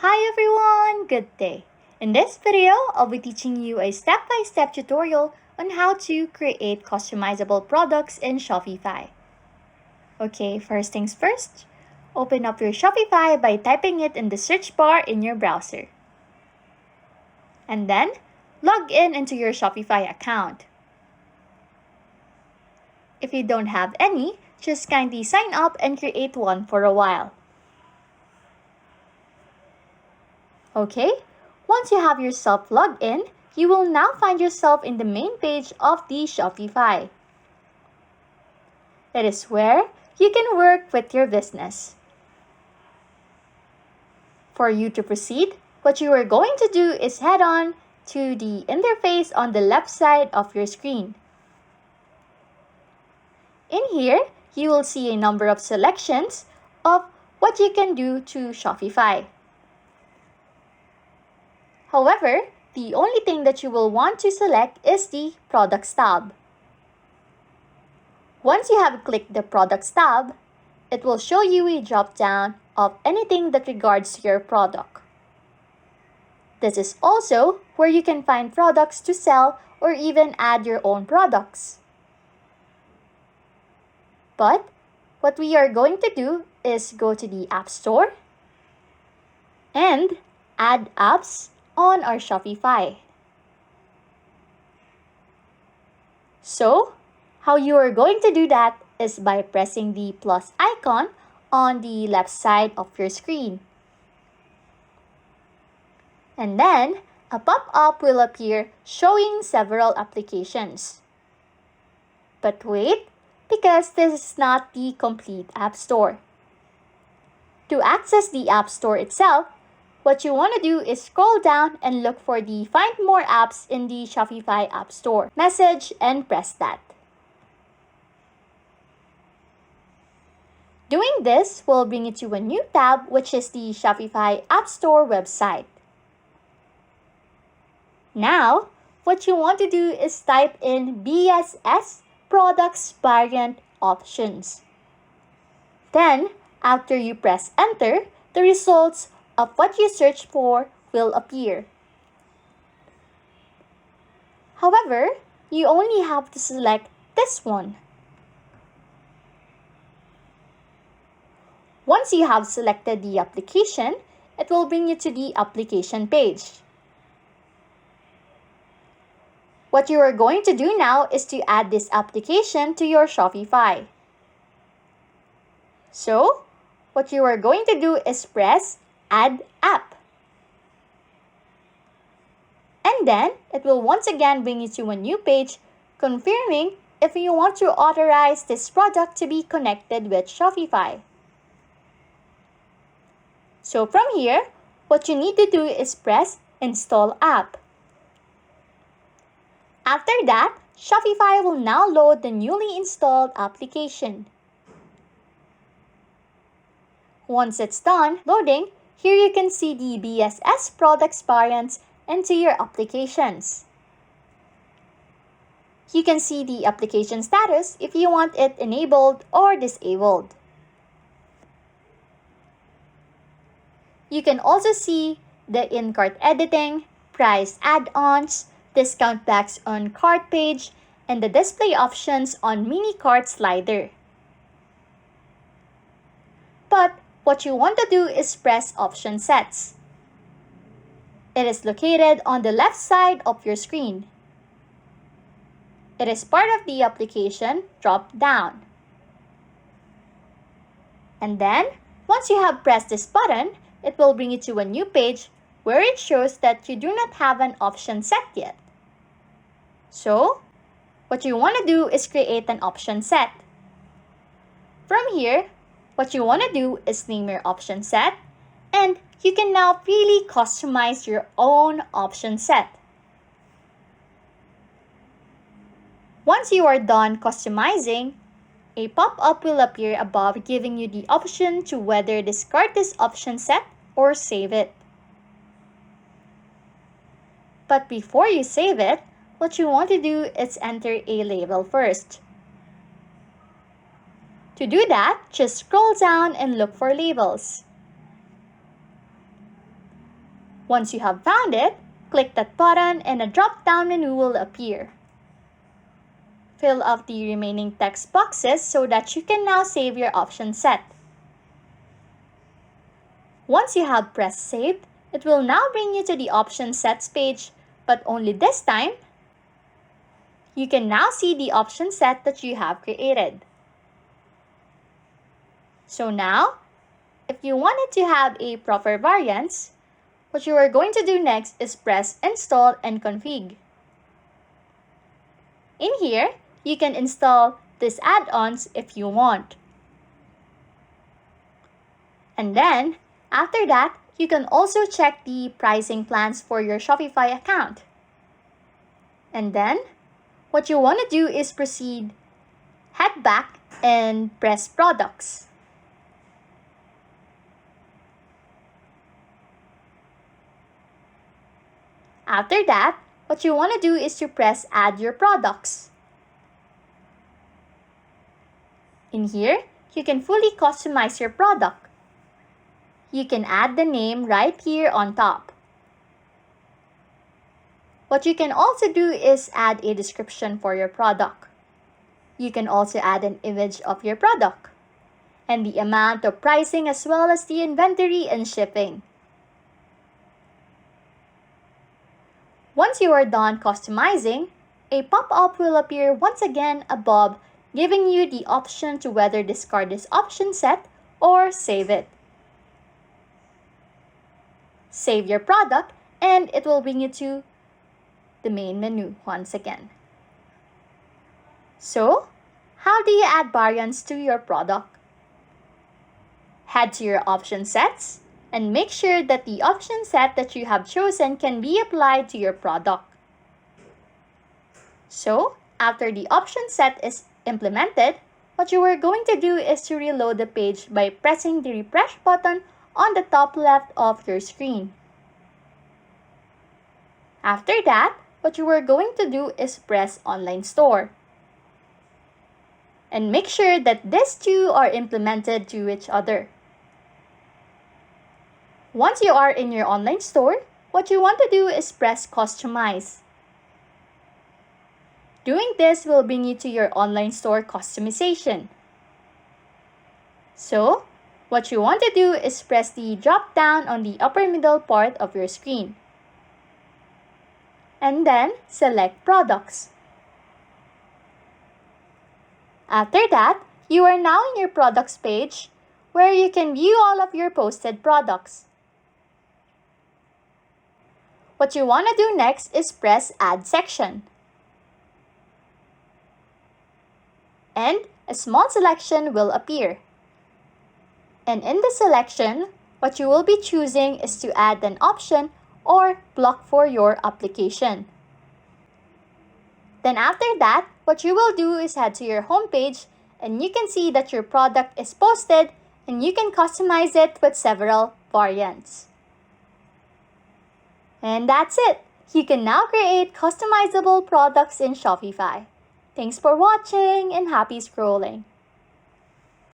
Hi everyone! Good day! In this video, I'll be teaching you a step-by-step tutorial on how to create customizable products in Shopify. Okay, first things first, open up your Shopify by typing it in the search bar in your browser. And then, log in into your Shopify account. If you don't have any, just kindly sign up and create one for a while. Okay, once you have yourself logged in, you will now find yourself in the main page of the Shopify. That is where you can work with your business. For you to proceed, what you are going to do is head on to the interface on the left side of your screen. In here, you will see a number of selections of what you can do to Shopify. However, the only thing that you will want to select is the Products tab. Once you have clicked the Products tab, it will show you a drop-down of anything that regards to your product. This is also where you can find products to sell or even add your own products. But what we are going to do is go to the App Store and add apps on our Shopify. So, how you are going to do that is by pressing the plus icon on the left side of your screen. And then, a pop-up will appear showing several applications. But wait, because this is not the complete App Store. To access the App Store itself, what you want to do is scroll down and look for the Find More Apps in the Shopify App Store message and press that. Doing this will bring you to a new tab, which is the Shopify App Store website. Now, what you want to do is type in BSS Products Variant Options. Then, after you press enter, the results of what you search for will appear. However, you only have to select this one. Once you have selected the application, it will bring you to the application page. What you are going to do now is to add this application to your Shopify. So, what you are going to do is press Add App. And then, it will once again bring you to a new page confirming if you want to authorize this product to be connected with Shopify. So from here, what you need to do is press Install App. After that, Shopify will now load the newly installed application. Once it's done loading, here you can see the BSS products variants into your applications. You can see the application status if you want it enabled or disabled. You can also see the in-cart editing, price add-ons, discount backs on cart page, and the display options on mini cart slider. But what you want to do is press Option Sets. It is located on the left side of your screen. It is part of the application drop-down. And then, once you have pressed this button, it will bring you to a new page where it shows that you do not have an option set yet. So, what you want to do is create an option set. From here, what you want to do is name your option set, and you can now freely customize your own option set. Once you are done customizing, a pop-up will appear above giving you the option to whether discard this option set or save it. But before you save it, what you want to do is enter a label first. To do that, just scroll down and look for labels. Once you have found it, click that button and a drop-down menu will appear. Fill out the remaining text boxes so that you can now save your option set. Once you have pressed save, it will now bring you to the option sets page, but only this time, you can now see the option set that you have created. So now, if you wanted to have a proper variance, what you are going to do next is press Install and Config. In here, you can install these add-ons if you want. And then, after that, you can also check the pricing plans for your Shopify account. And then, what you want to do is proceed, head back, and press Products. After that, what you want to do is to press Add Your Products. In here, you can fully customize your product. You can add the name right here on top. What you can also do is add a description for your product. You can also add an image of your product and the amount of pricing as well as the inventory and shipping. Once you are done customizing, a pop-up will appear once again above, giving you the option to whether discard this option set or save it. Save your product and it will bring you to the main menu once again. So, how do you add variants to your product? Head to your option sets and make sure that the option set that you have chosen can be applied to your product. So, after the option set is implemented, what you are going to do is to reload the page by pressing the refresh button on the top left of your screen. After that, what you are going to do is press Online Store. And make sure that these two are implemented to each other. Once you are in your online store, what you want to do is press Customize. Doing this will bring you to your online store customization. So, what you want to do is press the drop down on the upper middle part of your screen. And then select Products. After that, you are now in your Products page where you can view all of your posted products. What you want to do next is press Add Section. And a small selection will appear. And in the selection, what you will be choosing is to add an option or block for your application. Then after that, what you will do is head to your home page and you can see that your product is posted and you can customize it with several variants. And that's it! You can now create customizable products in Shopify. Thanks for watching and happy scrolling!